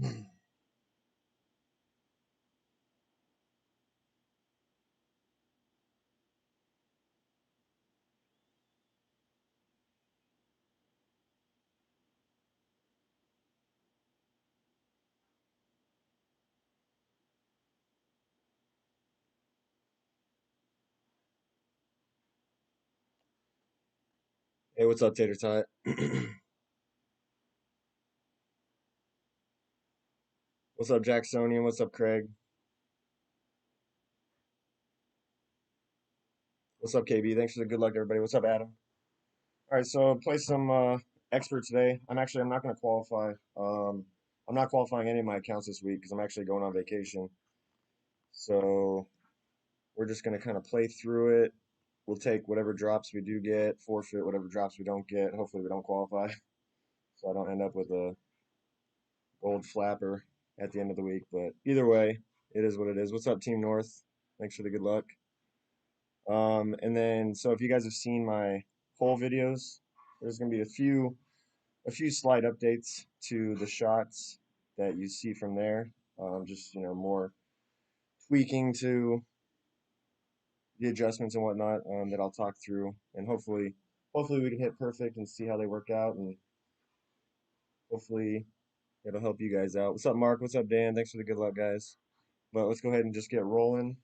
Hey, what's up, Tater Tot? What's up, Jacksonian? What's up, Craig? What's up, KB? Thanks for the good luck, everybody. What's up, Adam? All right, so play some expert today. I'm not going to qualify. I'm not qualifying any of my accounts this week because I'm actually going on vacation. So we're just going to kind of play through it. We'll take whatever drops we do get, forfeit whatever drops we don't get. Hopefully, we don't qualify, so I don't end up with a gold flapper at the end of the week. But either way, it is what it is. What's up, Team North? Thanks for the good luck. And then, so if you guys have seen my poll videos, there's going to be a few slight updates to the shots that you see from there. Just, more tweaking to the adjustments and whatnot, that I'll talk through. And hopefully we can hit perfect and see how they work out. And hopefully it'll help you guys out. What's up, Mark? What's up, Dan? Thanks for the good luck, guys. But let's go ahead and just get rolling.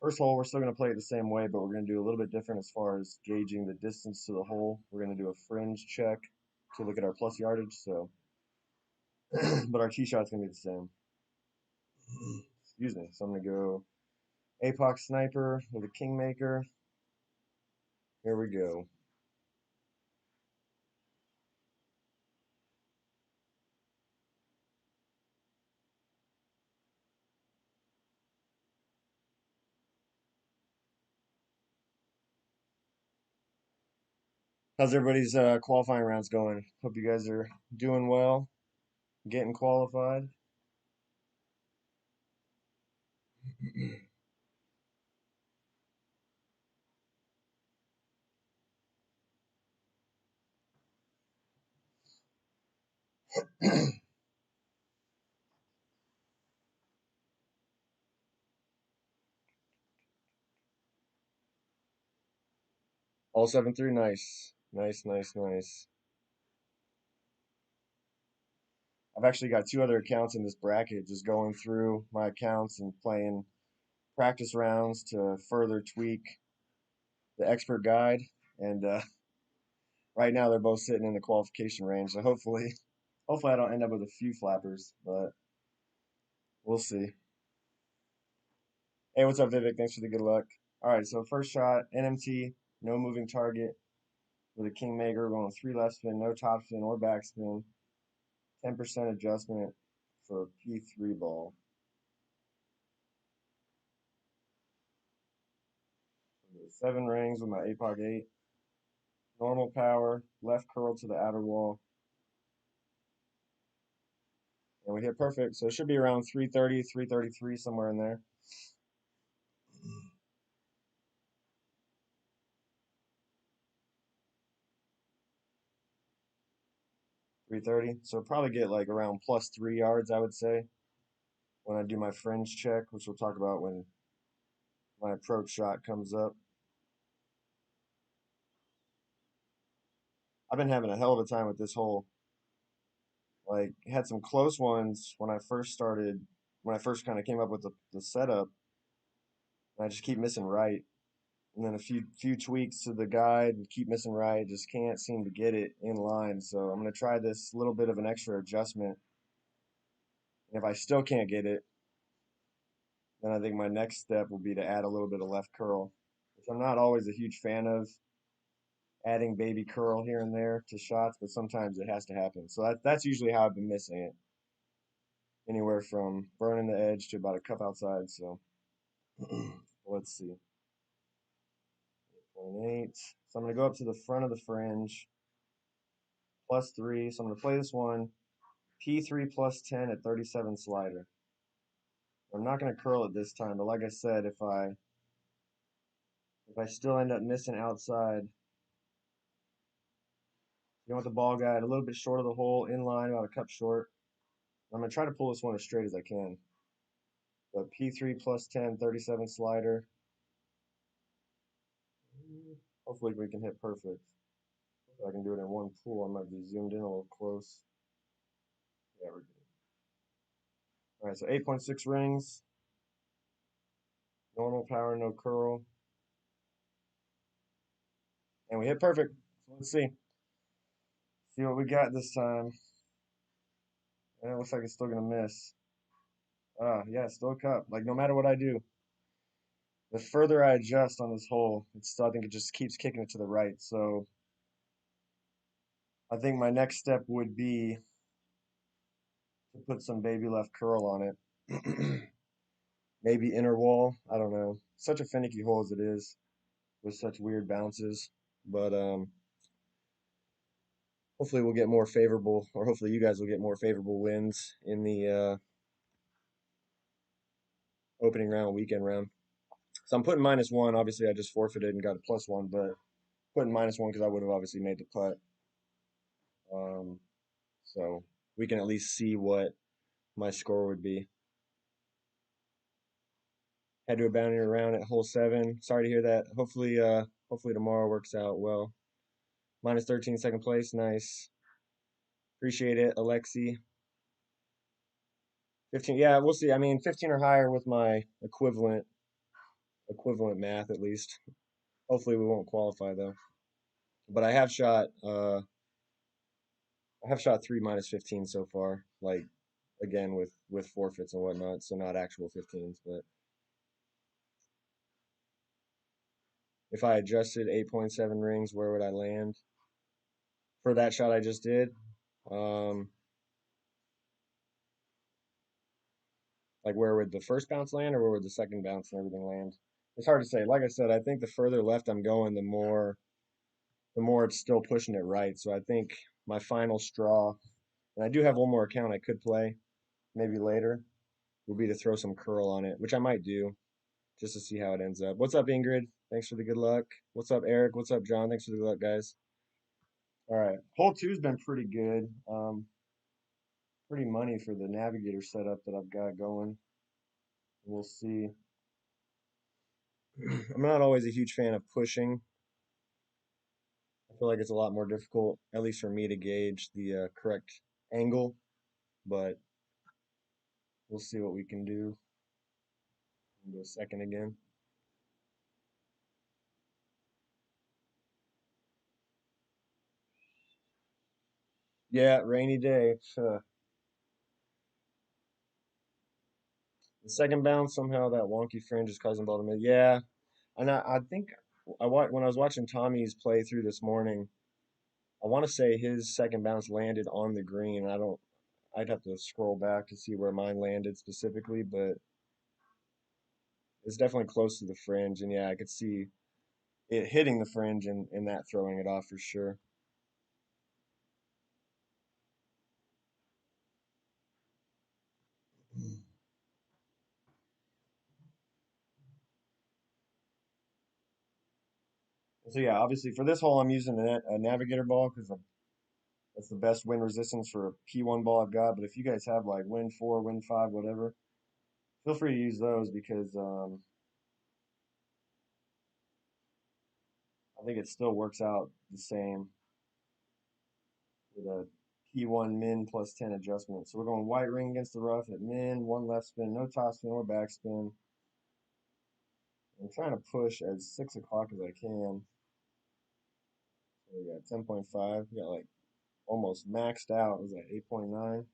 First hole, we're still going to play it the same way, but we're going to do a little bit different as far as gauging the distance to the hole. We're going to do a fringe check to look at our plus yardage. So, but our tee shot's going to be the same. Excuse me. So I'm going to go APOC Sniper with a Kingmaker. Here we go. How's everybody's qualifying rounds going? Hope you guys are doing well, getting qualified. All 7-3, nice. Nice, nice, nice. I've actually got two other accounts in this bracket, just going through my accounts and playing practice rounds to further tweak the expert guide. And right now they're both sitting in the qualification range. So hopefully I don't end up with a few flappers, but we'll see. Hey, what's up, Vivek? Thanks for the good luck. All right, so first shot, NMT, no moving target with a Kingmaker, going three left spin, no top spin or back spin, 10% adjustment for a P3 ball. Seven rings with my APOG 8. Normal power, left curl to the outer wall. And we hit perfect. So it should be around 330, 333, somewhere in there. 330. So probably get like around plus 3 yards, I would say, when I do my fringe check, which we'll talk about when my approach shot comes up. I've been having a hell of a time with this hole. Like, had some close ones when I first started, when I first kind of came up with the setup. And I just keep missing right. And then a few tweaks to the guide and keep missing right. Just can't seem to get it in line. So I'm going to try this little bit of an extra adjustment. And if I still can't get it, then I think my next step will be to add a little bit of left curl, which I'm not always a huge fan of, adding baby curl here and there to shots, but sometimes it has to happen. So that's usually how I've been missing it. Anywhere from burning the edge to about a cup outside. So let's see. 8.8. So I'm going to go up to the front of the fringe, plus 3. So I'm going to play this one, P3 plus 10 at 37 slider. I'm not going to curl it this time, but like I said, if I still end up missing outside, you want the ball guide a little bit short of the hole, in line, about a cup short. I'm going to try to pull this one as straight as I can. But P3 plus 10, 37 slider. Hopefully we can hit perfect. If I can do it in one pull, I might be zoomed in a little close. Yeah, we're good. All right, so 8.6 rings. Normal power, no curl. And we hit perfect. So let's see. See what we got this time. And it looks like it's still going to miss. Yeah, still a cup. Like, no matter what I do, the further I adjust on this hole, it's still, I think it just keeps kicking it to the right. So I think my next step would be to put some baby left curl on it. Maybe inner wall. I don't know. Such a finicky hole as it is with such weird bounces. But hopefully we'll get more favorable, or hopefully you guys will get more favorable wins in the opening round, weekend round. So I'm putting -1. Obviously, I just forfeited and got a +1, but putting -1 because I would have obviously made the putt. So we can at least see what my score would be. Had to a boundary around at hole 7. Sorry to hear that. Hopefully tomorrow works out well. -13, second place. Nice. Appreciate it, Alexi. 15. Yeah, we'll see. I mean, 15 or higher with my equivalent math at least. Hopefully we won't qualify though. But I have shot 3 -15 so far. Like again with forfeits and whatnot, so not actual 15s. But if I adjusted 8.7 rings, where would I land for that shot I just did? Um, like where would the first bounce land, or where would the second bounce and everything land? It's hard to say. Like I said, I think the further left I'm going, the more it's still pushing it right. So I think my final straw, and I do have one more account I could play maybe later, would be to throw some curl on it, which I might do just to see how it ends up. What's up, Ingrid? Thanks for the good luck. What's up, Eric? What's up, John? Thanks for the good luck, guys. All right, hole two's been pretty good. Pretty money for the navigator setup that I've got going. We'll see. I'm not always a huge fan of pushing. I feel like it's a lot more difficult, at least for me, to gauge the correct angle. But we'll see what we can do. Go second again. Yeah, rainy day. The second bounce, somehow that wonky fringe is causing ball to miss. Yeah, and I think when I was watching Tommy's playthrough this morning, I want to say his second bounce landed on the green. I don't. I'd have to scroll back to see where mine landed specifically, but it's definitely close to the fringe. And yeah, I could see it hitting the fringe and that throwing it off for sure. So yeah, obviously for this hole, I'm using a navigator ball because that's the best wind resistance for a P1 ball I've got. But if you guys have like Wind 4, Wind 5, whatever, feel free to use those because I think it still works out the same with a P1 min plus 10 adjustment. So we're going white ring against the rough at min, one left spin, no top spin or back spin. I'm trying to push as 6 o'clock as I can. So we got 10.5. We got like almost maxed out. Was that 8.9?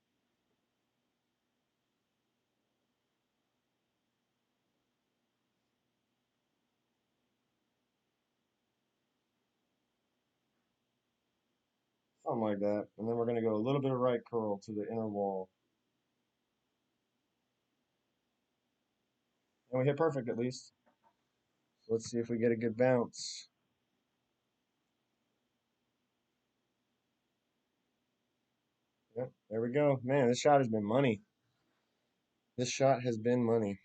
Something like that. And then we're going to go a little bit of right curl to the inner wall. And we hit perfect at least. So let's see if we get a good bounce. Yep, there we go. Man, this shot has been money. This shot has been money.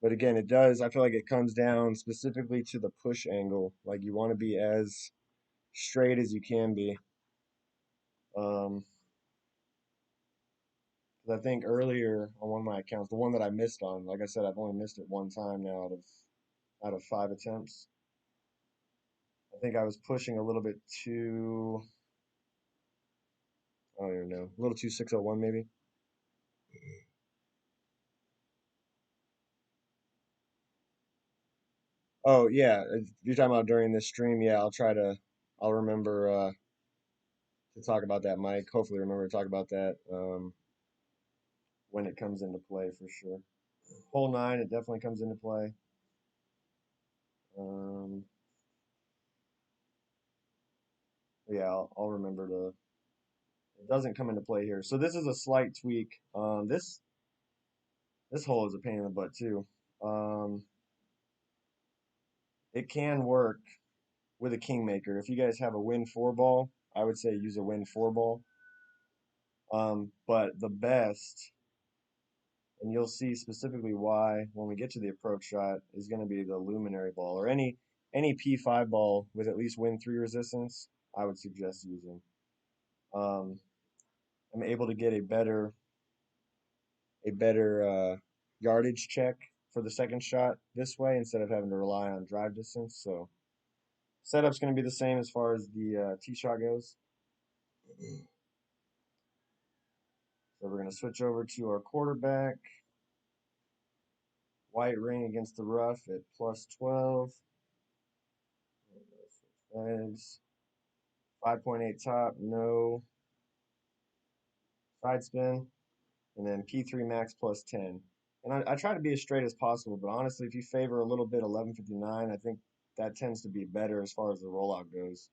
But again, I feel like it comes down specifically to the push angle. Like you want to be as straight as you can be. Um, 'Cause I think earlier on one of my accounts, the one that I missed on, like I said, I've only missed it one time now out of 5 attempts. I think I was pushing a little bit too, I don't even know, a little too 601 maybe. Oh yeah, if you're talking about during this stream, yeah, I'll remember to talk about that, Mike. Hopefully remember to talk about that when it comes into play for sure. Hole 9, it definitely comes into play. Um, yeah, I'll remember to. It doesn't come into play here. So this is a slight tweak. This hole is a pain in the butt too. Um, it can work with a kingmaker. If you guys have a win 4 ball, I would say use a win 4 ball. But the best, and you'll see specifically why when we get to the approach shot, is going to be the luminary ball or any P5 ball with at least win 3 resistance. I would suggest using. Um, I'm able to get a better yardage check for the second shot this way instead of having to rely on drive distance. So setup's going to be the same as far as the tee shot goes. So we're going to switch over to our quarterback. White ring against the rough at plus 12. Edge. 5.8 top, no side spin. And then P3 max plus 10. And I try to be as straight as possible, but honestly, if you favor a little bit 1159, I think that tends to be better as far as the rollout goes.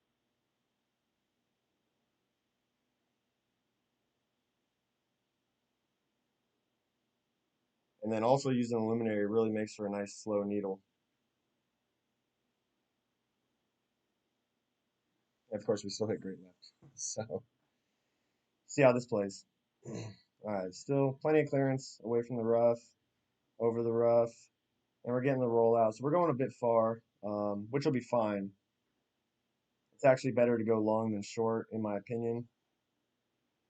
And then also using a luminary really makes for a nice slow needle. And of course, we still hit great left. So, see how this plays. All right, still plenty of clearance away from the rough, over the rough, and we're getting the rollout. So we're going a bit far, which will be fine. It's actually better to go long than short, in my opinion.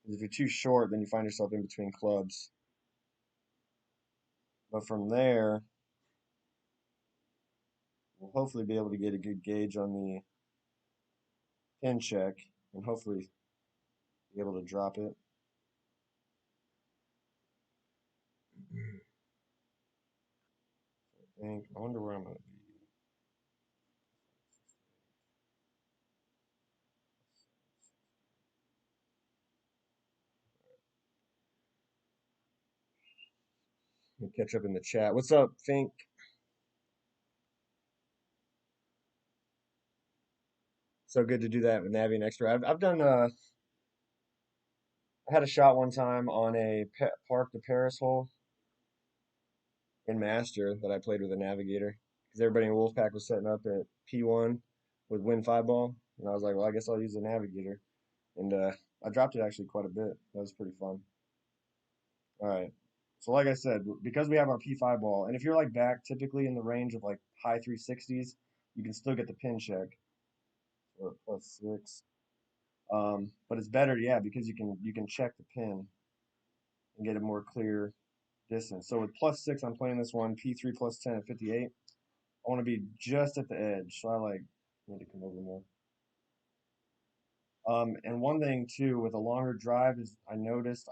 Because if you're too short, then you find yourself in between clubs. But from there, we'll hopefully be able to get a good gauge on the pin check and hopefully be able to drop it. I wonder where I'm going to be. Catch up in the chat. What's up, Fink? So good to do that with Navi and Extra. I've done I had a shot one time on a Park to Paris hole in Master that I played with a navigator because everybody in Wolfpack was setting up at P1 with Win 5 ball, and I was like, well, I guess I'll use the navigator, and I dropped it actually quite a bit. That was pretty fun. All right. So like I said, because we have our P5 ball, and if you're like back typically in the range of like high 360s, you can still get the pin check or plus 6. But it's better, yeah, because you can check the pin and get a more clear distance. So with plus 6, I'm playing this one P3 plus 10 at 58. I want to be just at the edge, so I like need to come over more. And one thing too with a longer drive is I noticed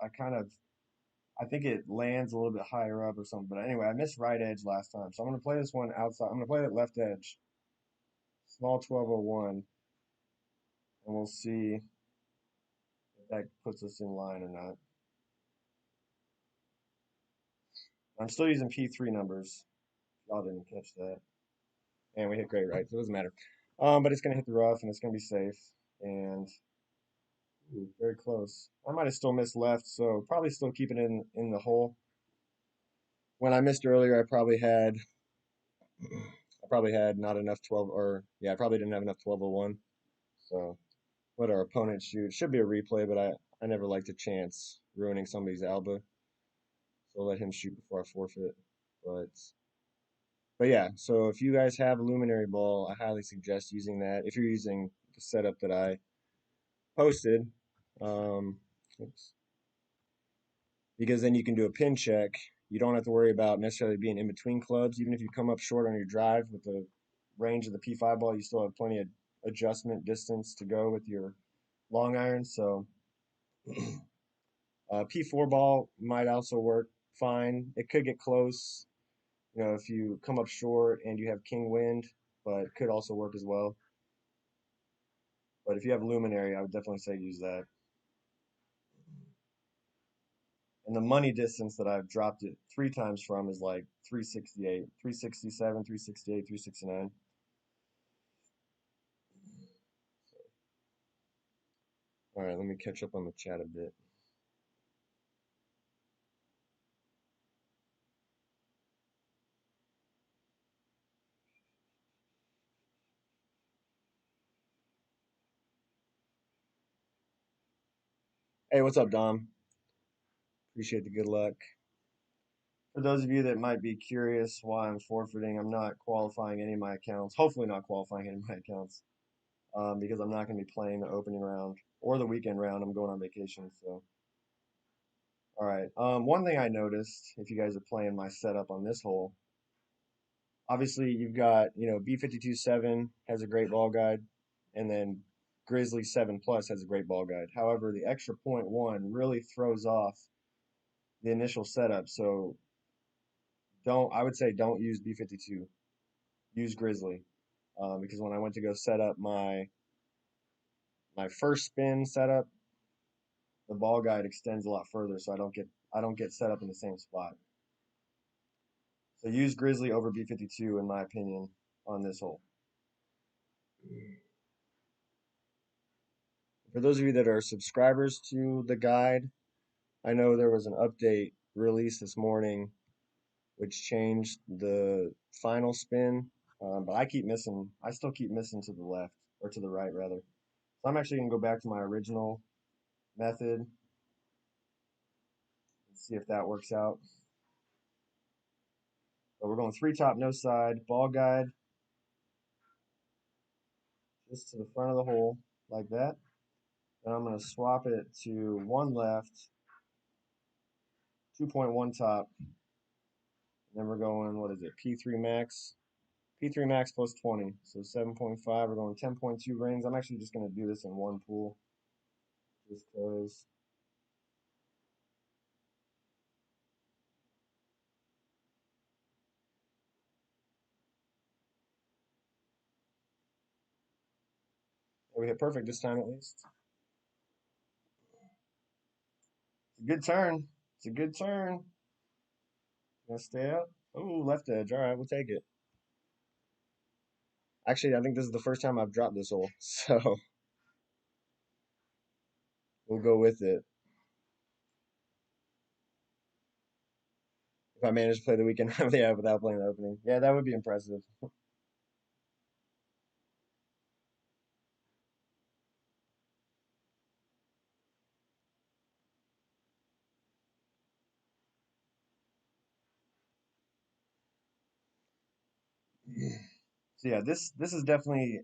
I think it lands a little bit higher up or something. But anyway, I missed right edge last time, so I'm gonna play this one outside. I'm gonna play it left edge, small 1201, and we'll see if that puts us in line or not. I'm still using P3 numbers. Y'all didn't catch that, and we hit great right, so it doesn't matter. But it's gonna hit the rough and it's gonna be safe. And ooh, very close. I might have still missed left, so probably still keep it in the hole. When I missed earlier, I probably had not enough 12 or yeah, I probably didn't have enough 1201. So let our opponent shoot. Should be a replay, but I never like to chance ruining somebody's alba. So I'll let him shoot before I forfeit. But but yeah, so if you guys have a luminary ball, I highly suggest using that. If you're using the setup that I posted, Um, oops. Because then you can do a pin check. You don't have to worry about necessarily being in between clubs. Even if you come up short on your drive with the range of the P5 ball, you still have plenty of adjustment distance to go with your long iron. So P4 ball might also work fine. It could get close, if you come up short and you have king wind, but it could also work as well. But if you have luminary, I would definitely say use that. And the money distance that I've dropped it 3 times from is like 368, 367, 368, 369. All right, let me catch up on the chat a bit. Hey, what's up, Dom? Appreciate the good luck. For those of you that might be curious why I'm forfeiting, I'm not qualifying any of my accounts. Hopefully, not qualifying any of my accounts, because I'm not going to be playing the opening round or the weekend round. I'm going on vacation, so. All right. One thing I noticed, if you guys are playing my setup on this hole, obviously you've got, B52-7 has a great ball guide, and then Grizzly 7 Plus has a great ball guide. However, the extra .1 really throws off the initial setup. So I would say don't use B52. Use Grizzly. Because when I went to go set up my first spin setup, the ball guide extends a lot further, so I don't get set up in the same spot. So use Grizzly over B52 in my opinion on this hole. For those of you that are subscribers to the guide, I know there was an update released this morning which changed the final spin, but I still keep missing to the left, or to the right rather. So I'm actually going to go back to my original method and see if that works out. But we're going 3 top, no side, ball guide just to the front of the hole like that. Then I'm going to swap it to 1 left, 2.1 top, and then we're going, what is it, P3 max? P3 max plus 20, so 7.5. We're going 10.2 rings. I'm actually just going to do this in one pool, just because. We hit perfect this time at least. It's a good turn. It's a good turn. Gonna stay up. Oh, left edge. All right, we'll take it. Actually, I think this is the first time I've dropped this hole, so we'll go with it. If I manage to play the weekend yeah, without playing the opening. Yeah, that would be impressive. So yeah, this is definitely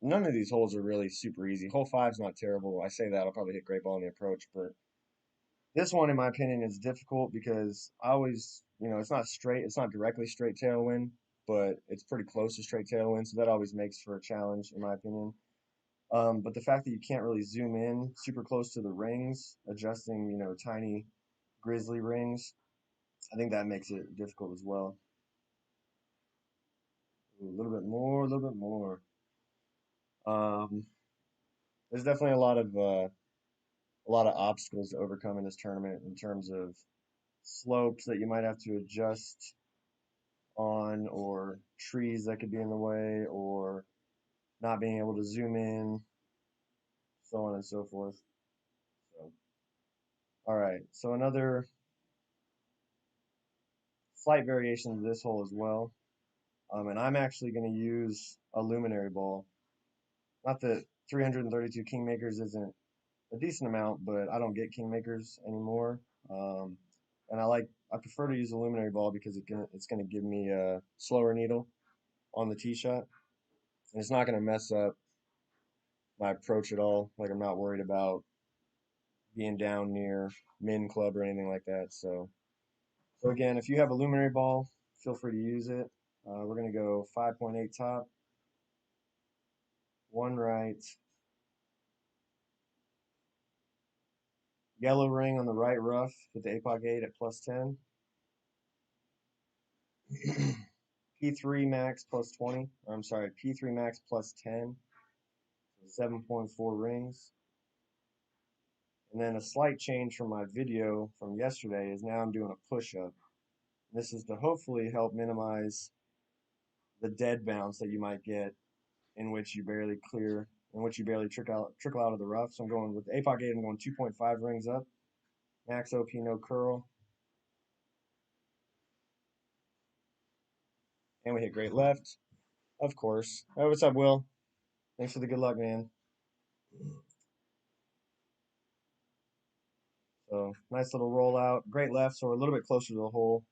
none of these holes are really super easy. Hole five's not terrible. I say that I'll probably hit great ball in the approach, but this one, in my opinion, is difficult because I always, it's not straight, it's not directly straight tailwind, but it's pretty close to straight tailwind, so that always makes for a challenge, in my opinion. But the fact that you can't really zoom in super close to the rings, adjusting, tiny grizzly rings, I think that makes it difficult as well. A little bit more, a little bit more. Um, there's definitely a lot of obstacles to overcome in this tournament in terms of slopes that you might have to adjust on, or trees that could be in the way, or not being able to zoom in, so on and so forth. So, all right, so another slight variation to this hole as well. And I'm actually going to use a luminary ball. Not that 332 kingmakers isn't a decent amount, but I don't get kingmakers anymore. Um, and I prefer to use a luminary ball because it's going to give me a slower needle on the tee shot. And it's not going to mess up my approach at all. Like, I'm not worried about being down near Min Club or anything like that. So again, if you have a luminary ball, feel free to use it. We're gonna go 5.8 top, 1 right, yellow ring on the right rough with the APOC 8 at +10, P3 max +20, or I'm sorry, P3 max +10, so 7.4 rings. And then a slight change from my video from yesterday is now I'm doing a push-up. This is to hopefully help minimize the dead bounce that you might get in which you barely trickle out of the rough. So I'm going with the APOC 8, I'm going 2.5 rings up, max OP, no curl. And we hit great left, of course. Oh, what's up, Will? Thanks for the good luck, man. So nice little rollout, great left, so we're a little bit closer to the hole.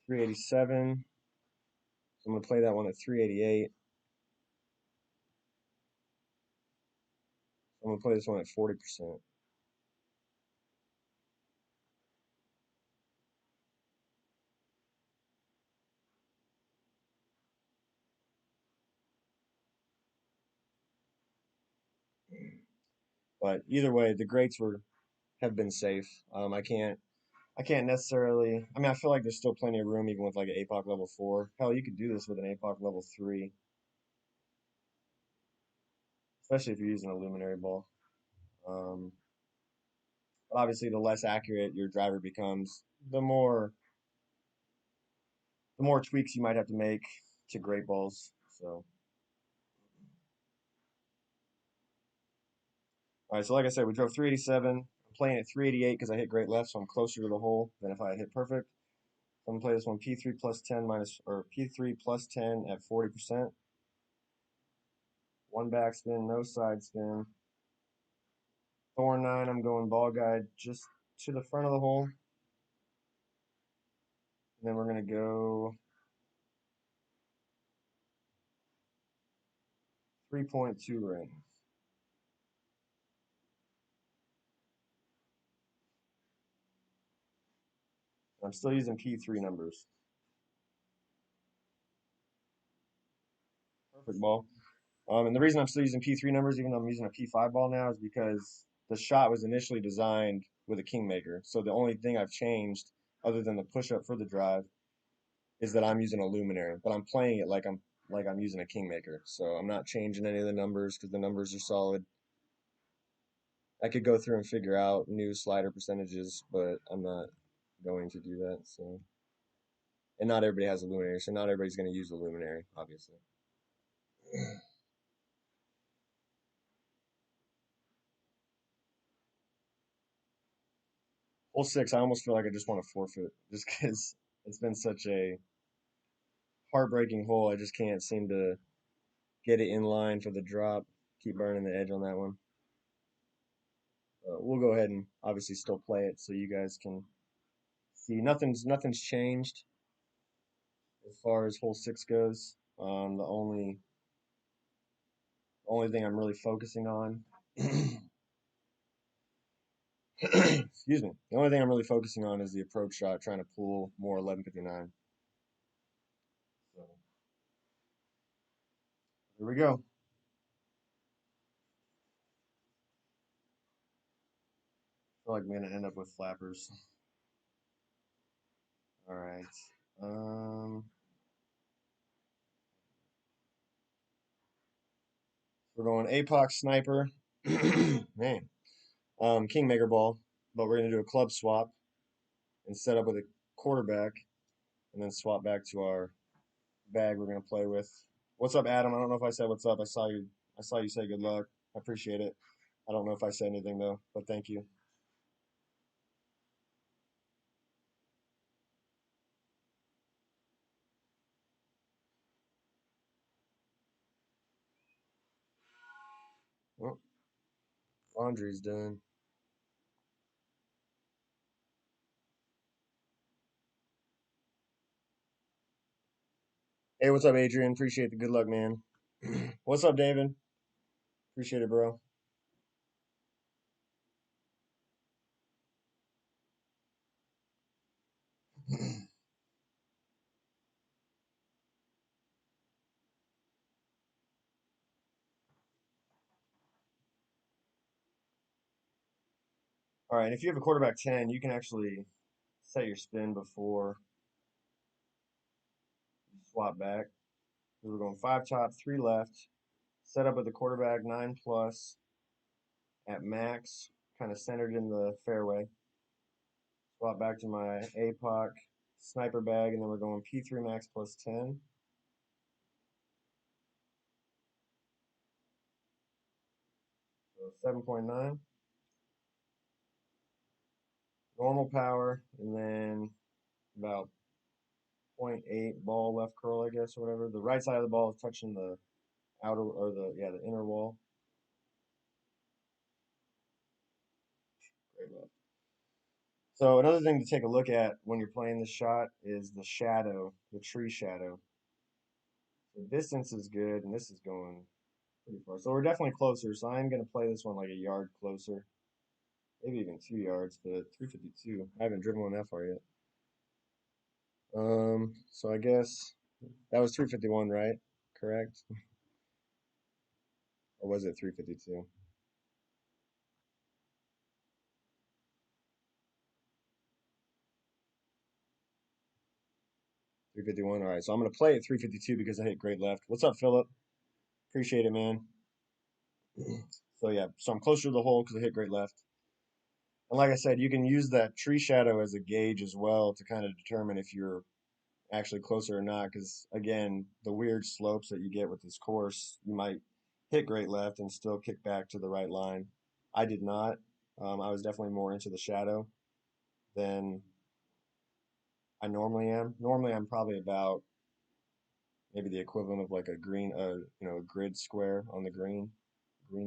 387. So I'm gonna play that one at 388. I'm gonna play this one at 40%. But either way, the greats have been safe. I can't necessarily. I mean, I feel like there's still plenty of room even with like an APOC level 4. Hell, you could do this with an APOC level 3, especially if you're using a luminary ball. Um, but obviously, the less accurate your driver becomes, the more tweaks you might have to make to great balls. So, all right. So like I said, we drove 387. I'm playing at 388 because I hit great left, so I'm closer to the hole than if I had hit perfect. So I'm gonna play this one P3 plus 10 minus or P3 plus 10 at 40%. One backspin, no side spin. Thorn 9, I'm going ball guide just to the front of the hole. And then we're going to go 3.2 rings. I'm still using P3 numbers. Perfect ball. And the reason I'm still using P3 numbers, even though I'm using a P5 ball now, is because the shot was initially designed with a Kingmaker. So the only thing I've changed, other than the push up for the drive, is that I'm using a Luminary. But I'm playing it like I'm using a Kingmaker. So I'm not changing any of the numbers because the numbers are solid. I could go through and figure out new slider percentages, but I'm not going to do that. So, and not everybody has a luminary, so not everybody's going to use the luminary, obviously. Hole 6, I almost feel like I just want to forfeit, just because it's been such a heartbreaking hole. I just can't seem to get it in line for the drop. Keep burning the edge on that one. We'll go ahead and obviously still play it so you guys can see. Nothing's changed as far as hole 6 goes. The only thing I'm really focusing on, excuse me, the only thing I'm really focusing on is the approach shot, trying to pull more 1159. So here we go. I feel like I'm gonna end up with flappers. All right. Um, we're going APOC sniper. Man. Kingmaker ball, but we're gonna do a club swap and set up with a quarterback, and then swap back to our bag we're gonna play with. What's up, Adam? I don't know if I said what's up. I saw you. I saw you say good luck. I appreciate it. I don't know if I said anything though, but thank you. Oh, laundry's done. Hey, what's up, Adrian? Appreciate the good luck, man. What's up, David? Appreciate it, bro. All right, if you have a quarterback 10, you can actually set your spin before you swap back. We're going 5 top, 3 left. Set up with the quarterback 9 plus at max, kind of centered in the fairway. Swap back to my APOC sniper bag, and then we're going P3 max plus 10. So 7.9. Normal power, and then about 0.8 ball left curl, I guess, or whatever. The right side of the ball is touching the outer, or the inner wall. Great left. So another thing to take a look at when you're playing this shot is the shadow, the tree shadow. The distance is good, and this is going pretty far. So we're definitely closer. So I'm going to play this one like a yard closer, maybe even 2 yards. But 352, I haven't driven one that far yet. So I guess that was 351, right? Correct? Or was it 352? 351. All right, so I'm gonna play at 352 because I hit great left. What's up, Philip? Appreciate it, man. So yeah, so I'm closer to the hole because I hit great left. And like I said, you can use that tree shadow as a gauge as well to kind of determine if you're actually closer or not. Because again, the weird slopes that you get with this course, you might hit great left and still kick back to the right line. I did not. I was definitely more into the shadow than I normally am. Normally, I'm probably about maybe the equivalent of like a green, a grid square on the green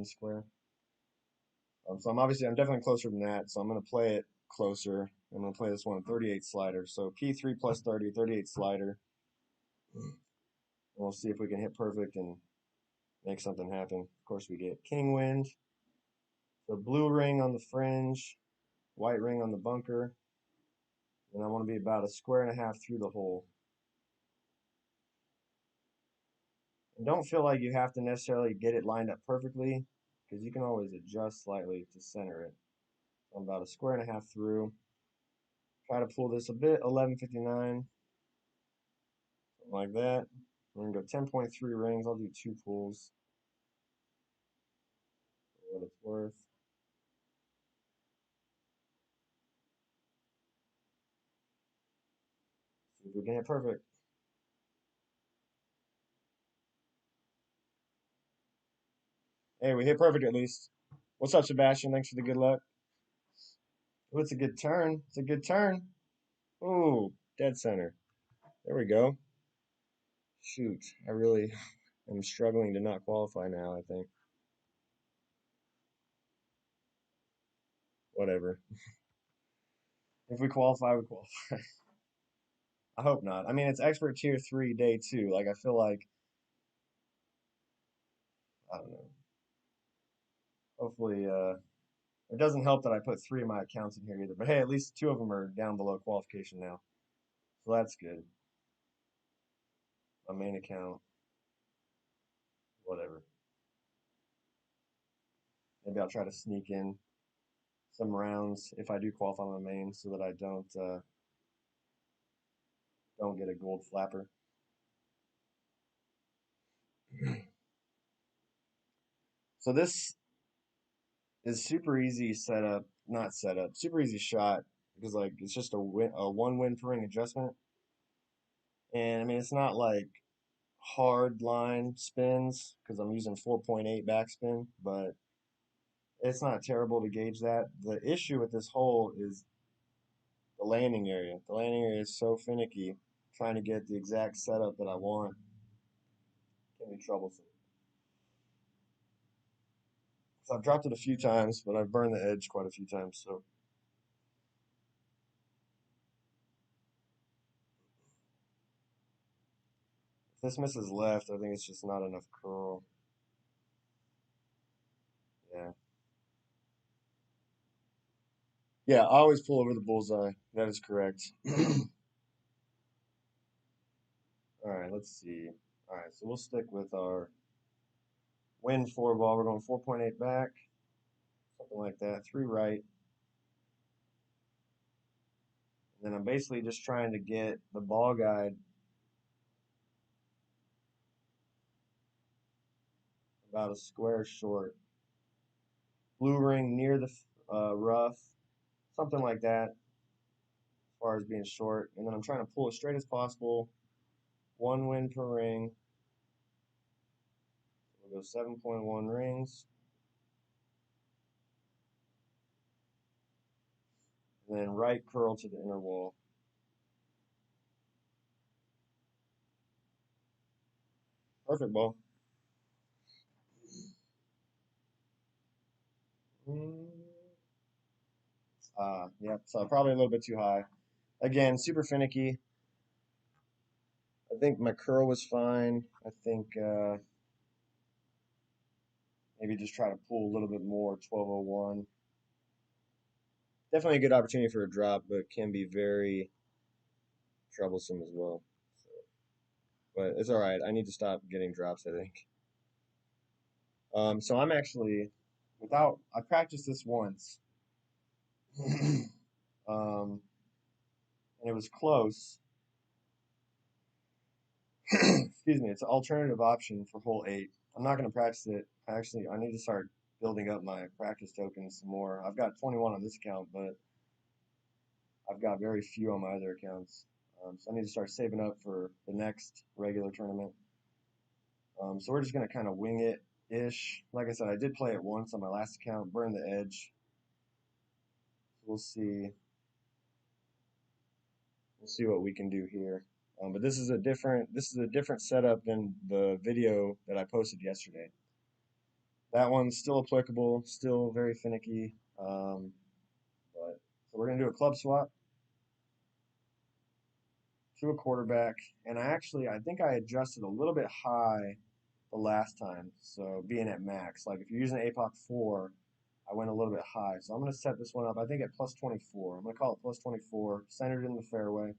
square. So I'm definitely closer than that. So I'm gonna play it closer. I'm gonna play this one 38 slider. So P3 plus 30, 38 slider. And we'll see if we can hit perfect and make something happen. Of course, we get king wind. So blue ring on the fringe, white ring on the bunker, and I want to be about a square and a half through the hole. And don't feel like you have to necessarily get it lined up perfectly, because you can always adjust slightly to center it. So I'm about a square and a half through. Try to pull this a bit, 1159, something like that. We're gonna go 10.3 rings. I'll do 2 pulls for what it's worth. See if we can hit perfect. Hey, we hit perfect at least. What's up, Sebastian? Thanks for the good luck. Oh, it's a good turn. It's a good turn. Ooh, dead center. There we go. Shoot, I really am struggling to not qualify now, I think. Whatever. If we qualify, we qualify. I hope not. I mean, it's expert tier 3, day 2. Like, I feel like, I don't know. Hopefully, it doesn't help that I put 3 of my accounts in here either. But hey, at least 2 of them are down below qualification now. So that's good. My main account, whatever. Maybe I'll try to sneak in some rounds if I do qualify my main so that I don't get a gold flapper. So this is super easy setup, not setup, super easy shot because like it's just a 1 win per ring adjustment. And I mean it's not like hard line spins because I'm using 4.8 backspin, but it's not terrible to gauge that. The issue with this hole is the landing area. The landing area is so finicky. Trying to get the exact setup that I want can be troublesome. So I've dropped it a few times, but I've burned the edge quite a few times. So if this misses left, I think it's just not enough curl. Yeah. Yeah, I always pull over the bullseye. That is correct. All right, let's see. All right, so we'll stick with our win 4 ball. We're going 4.8 back, something like that. 3 right. And then I'm basically just trying to get the ball guide about a square short. Blue ring near the rough, something like that, as far as being short. And then I'm trying to pull as straight as possible. 1 win per ring. We'll go 7.1 rings. And then right curl to the inner wall. Perfect ball. Yeah, so probably a little bit too high. Again, super finicky. I think my curl was fine. I think maybe just try to pull a little bit more, 1201. Definitely a good opportunity for a drop, but can be very troublesome as well. So, but it's all right. I need to stop getting drops, I think. So I'm actually I practiced this once, and it was close. Excuse me. It's an alternative option for hole 8. I'm not going to practice it. I need to start building up my practice tokens some more. I've got 21 on this account, but I've got very few on my other accounts. So I need to start saving up for the next regular tournament. So we're just going to kind of wing it ish. Like I said, I did play it once on my last account, burn the edge. We'll see. We'll see what we can do here. But this is a different setup than the video that I posted yesterday. That one's still applicable, still very finicky. But so we're gonna do a club swap to a quarterback, and I think I adjusted a little bit high the last time. So being at max, like if you're using APOC 4, I went a little bit high. So I'm gonna set this one up. I think at plus 24. I'm gonna call it plus 24, centered in the fairway.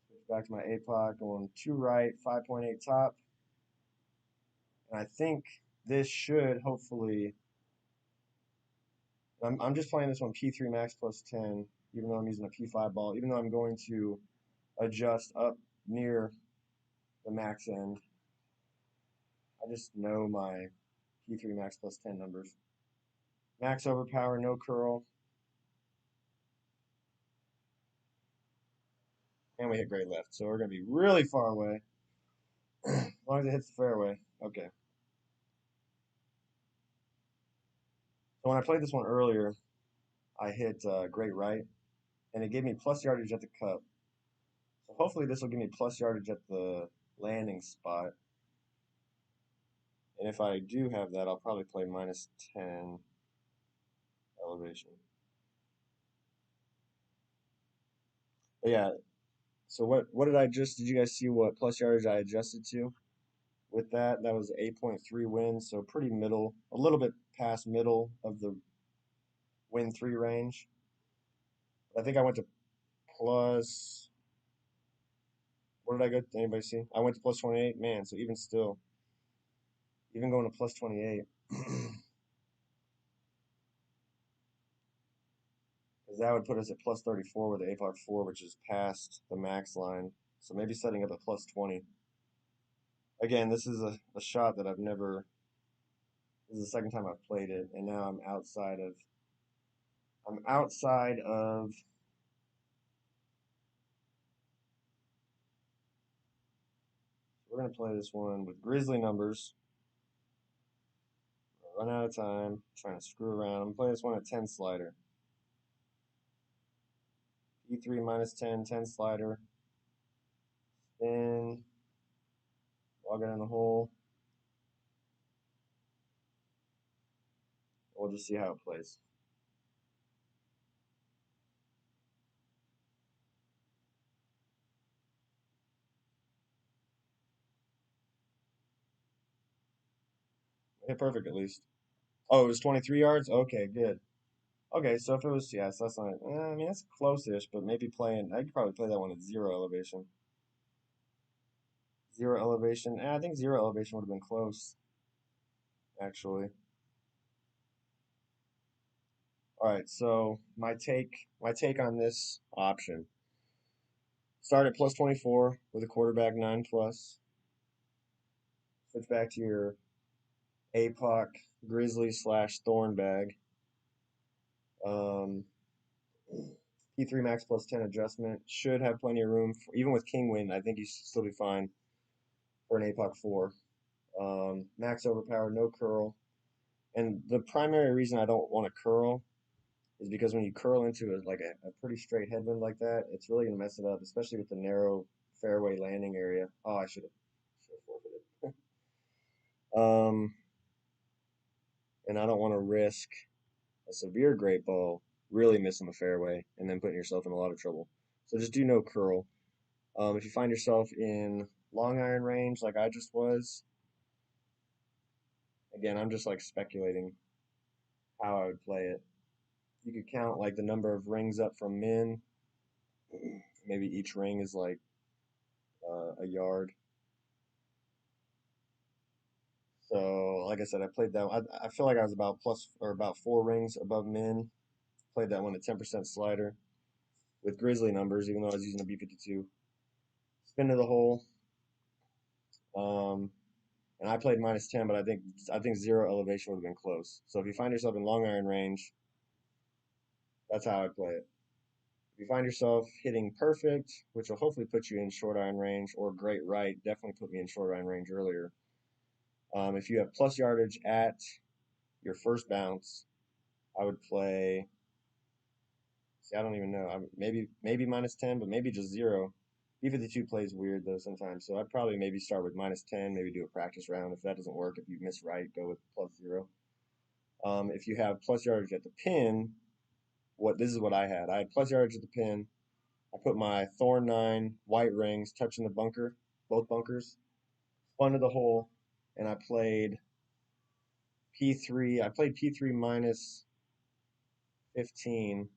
Switch back to my APOC, going 2 right, 5.8 top, and I think this should hopefully. I'm just playing this one P3 max plus 10, even though I'm using a P5 ball, even though I'm going to adjust up near the max end. I just know my P3 max plus 10 numbers. Max overpower, no curl. And we hit great left. So we're going to be really far away. As long as it hits the fairway. Okay. So when I played this one earlier, I hit great right. And it gave me plus yardage at the cup. So hopefully this will give me plus yardage at the landing spot. And if I do have that, I'll probably play minus 10 elevation. But yeah, so did you guys see what plus yardage I adjusted to with that? That was 8.3 wins, so pretty middle, a little bit past middle of the win 3 range. I think I went to plus, what did I go? Anybody see? I went to plus 28, man, so even still, even going to plus 28. Because that would put us at plus 34 with the APOC 4, which is past the max line. So maybe setting up at plus 20. Again, this is a shot that this is the second time I've played it, and now I'm outside of, we're going to play this one with Grizzly numbers. Run out of time, trying to screw around. I'm playing this one at 10 slider. E3 minus 10, 10 slider. Spin. Log it in the hole. We'll just see how it plays. Hit perfect at least. Oh, it was 23 yards? Okay, good. Okay, so if it was, yeah, so that's not, I mean, that's close-ish, but maybe I could probably play that one at 0 elevation. 0 elevation, I think 0 elevation would have been close, actually. All right, so my take on this option. Start at plus 24 with a quarterback 9 plus. Switch back to your APOC Grizzly slash Thorn bag. Um, P3 max plus 10 adjustment. Should have plenty of room. For, even with King Win, I think you should still be fine for an APOC 4. Max overpower, no curl. And the primary reason I don't want to curl is because when you curl into a pretty straight headwind like that, it's really gonna mess it up, especially with the narrow fairway landing area. Oh, I should have forfeited. um, and I don't want to risk a severe great ball really missing the fairway and then putting yourself in a lot of trouble. So just do no curl. If you find yourself in long iron range like I just was, again, I'm just like speculating how I would play it. You could count like the number of rings up from min. Maybe each ring is like a yard. So, like I said, I played that. I feel like I was about plus or about 4 rings above min. Played that one at 10% slider with Grizzly numbers, even though I was using a B52. Spin to the hole. Um, and I played minus 10, but I think zero elevation would have been close. So if you find yourself in long iron range, that's how I play it. If you find yourself hitting perfect, which will hopefully put you in short iron range, or great right, definitely put me in short iron range earlier. If you have plus yardage at your first bounce, I would play. See, I don't even know. Maybe minus 10, but maybe just zero. B52 plays weird though sometimes, so I'd probably maybe start with minus 10, maybe do a practice round. If that doesn't work, if you miss right, go with plus zero. If you have plus yardage at the pin, this is what I had. I had plus yardage at the pin. I put my Thorn 9 white rings touching the bunker, both bunkers, spun to the hole, and I played P3. I played P3 minus 15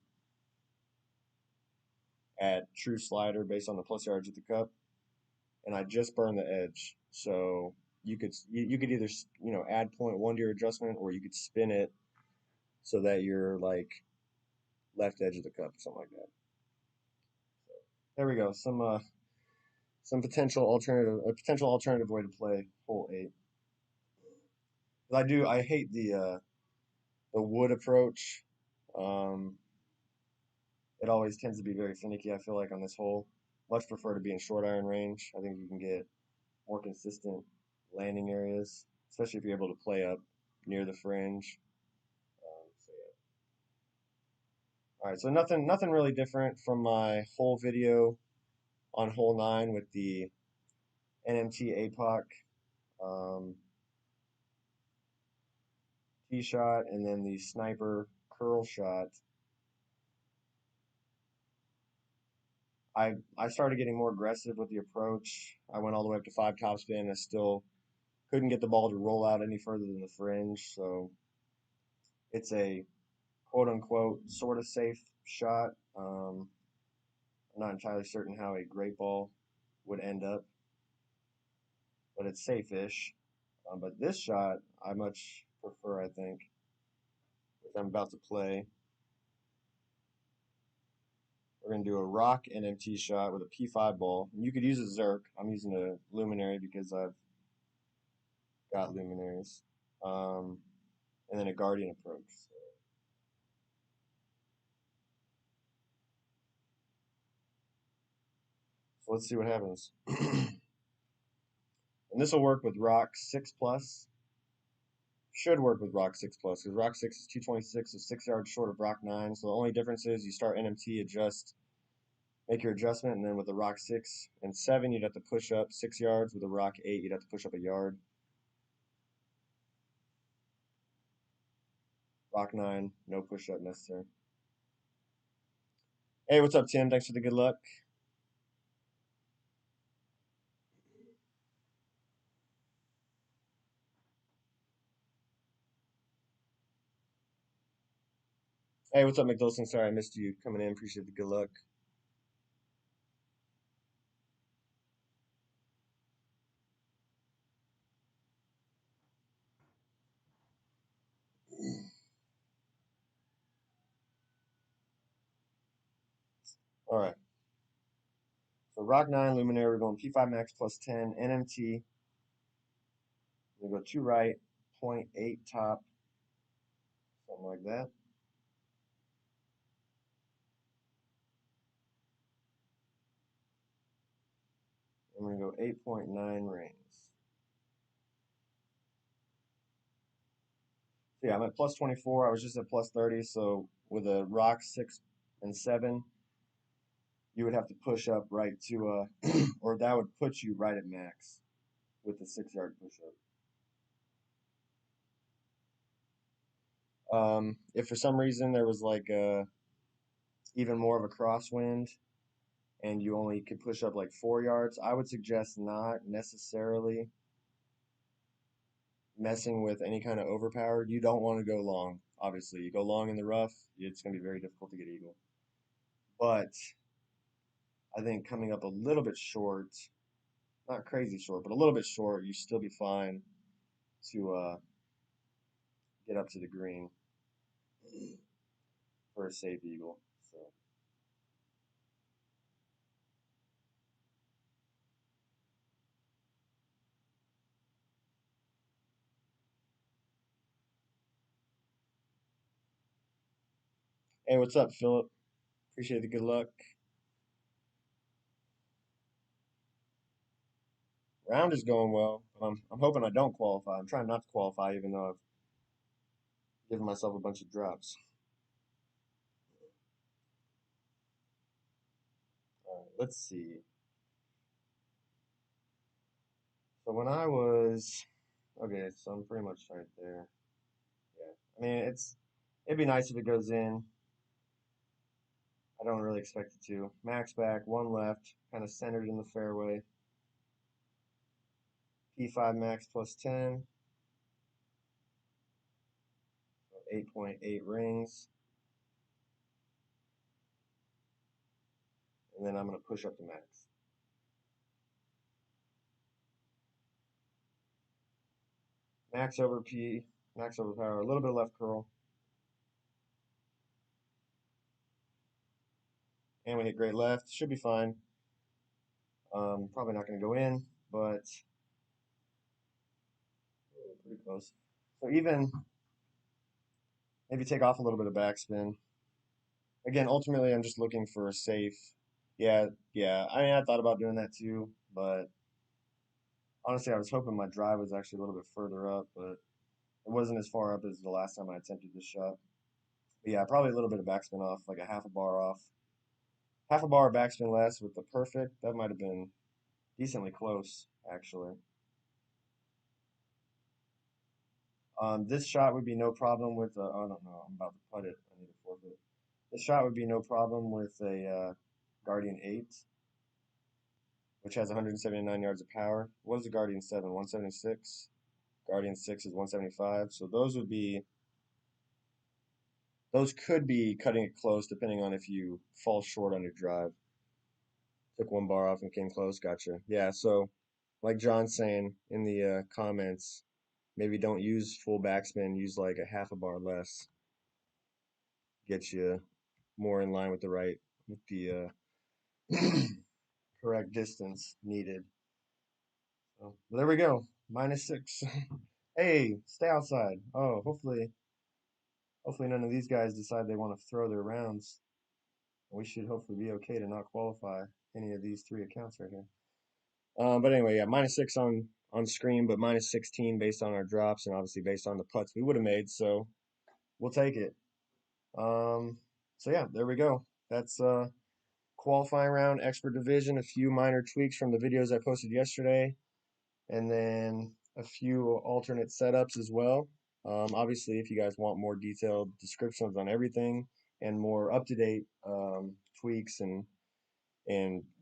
at true slider based on the plus yardage at the cup, and I just burned the edge. So you could either add 0.1 to your adjustment, or you could spin it so that you're like left edge of the cup or something like that. So there we go. Some potential alternative way to play hole 8. I hate the wood approach. Um, it always tends to be very finicky. I feel like on this hole, much prefer to be in short iron range. I think you can get more consistent landing areas, especially if you're able to play up near the fringe. So yeah. All right, so nothing really different from my whole video on hole 9 with the NMT APOC tee shot and then the sniper curl shot. I started getting more aggressive with the approach. I went all the way up to 5 topspin. I still couldn't get the ball to roll out any further than the fringe, so it's a quote unquote sort of safe shot. I'm not entirely certain how a great ball would end up, but it's safe-ish. But this shot, I much prefer, I think, which I'm about to play. We're going to do a rock NMT shot with a P5 ball. You could use a Zerk. I'm using a Luminary because I've got Luminaries. And then a Guardian approach. So let's see what happens. And this will work with Rock 6 plus. Should work with Rock 6 plus because Rock 6 is 226, so 6 yards short of Rock 9. So the only difference is you start NMT, make your adjustment, and then with the Rock 6 and 7, you'd have to push up 6 yards. With the Rock 8, you'd have to push up a yard. Rock 9, no push up necessary. Hey, what's up, Tim? Thanks for the good luck. Hey, what's up, McDolson? Sorry I missed you coming in. Appreciate the good luck. All right. So Rock 9 Luminary, we're going P5 max plus 10, NMT. We go 2 right, 0.8 top, something like that. And we're going to go 8.9 rings. So yeah, I'm at plus 24. I was just at plus 30. So with a rock 6 and 7, you would have to push up right to, or that would put you right at max with the 6-yard push up. If for some reason there was like even more of a crosswind and you only could push up like 4 yards, I would suggest not necessarily messing with any kind of overpowered. You don't want to go long. Obviously, you go long in the rough, it's going to be very difficult to get eagle. But I think coming up a little bit short, not crazy short, but a little bit short, you still be fine to get up to the green for a safe eagle. So, hey, what's up, Philip? Appreciate the good luck. Round is going well, but I'm hoping I don't qualify. I'm trying not to qualify, even though I've given myself a bunch of drops. All right, let's see. So when I was okay, so I'm pretty much right there. Yeah, I mean it'd be nice if it goes in. I don't really expect it to. Max back, one left, kind of centered in the fairway. P5 max plus 10, so 8.8 rings, and then I'm gonna push up to max. Max over P, max over power, a little bit left curl, and we hit great left. Should be fine. Probably not gonna go in, but pretty close. So even maybe take off a little bit of backspin. Again, ultimately, I'm just looking for a safe. Yeah, yeah. I mean, I thought about doing that too, but honestly, I was hoping my drive was actually a little bit further up, but it wasn't as far up as the last time I attempted this shot. But yeah, probably a little bit of backspin off, like a half a bar off. Half a bar of backspin less with the perfect. That might have been decently close, actually. This shot would be no problem with. Oh, no, no, I'm about to putt it. I need to forfeit. This shot would be no problem with a Guardian 8, which has 179 yards of power. What is the Guardian 7? 176. Guardian 6 is 175. So those could be cutting it close depending on if you fall short on your drive. Took one bar off and came close. Gotcha. Yeah, so like John's saying in the comments, maybe don't use full backspin, use like a half a bar less. Get you more in line with the correct distance needed. So there we go. -6. Hey, stay outside. Oh, hopefully none of these guys decide they want to throw their rounds. We should hopefully be okay to not qualify any of these 3 accounts right here. But anyway, yeah, -6 on screen, but -16 based on our drops and obviously based on the putts we would have made. So we'll take it. Um, so yeah, there we go. That's qualifying round, expert division, a few minor tweaks from the videos I posted yesterday, and then a few alternate setups as well. Obviously, if you guys want more detailed descriptions on everything and more up-to-date tweaks and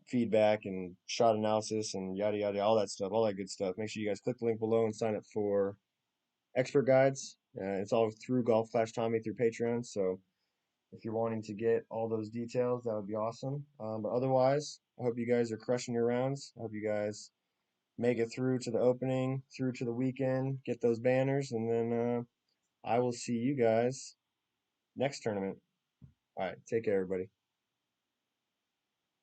feedback and shot analysis and yada yada, all that stuff, all that good stuff, make sure you guys click the link below and sign up for expert guides. It's all through Golf Clash Tommy through Patreon. So if you're wanting to get all those details, that would be awesome. But otherwise, I hope you guys are crushing your rounds. I hope you guys make it through to the opening, through to the weekend, get those banners, and then I will see you guys next tournament. All right, take care, everybody.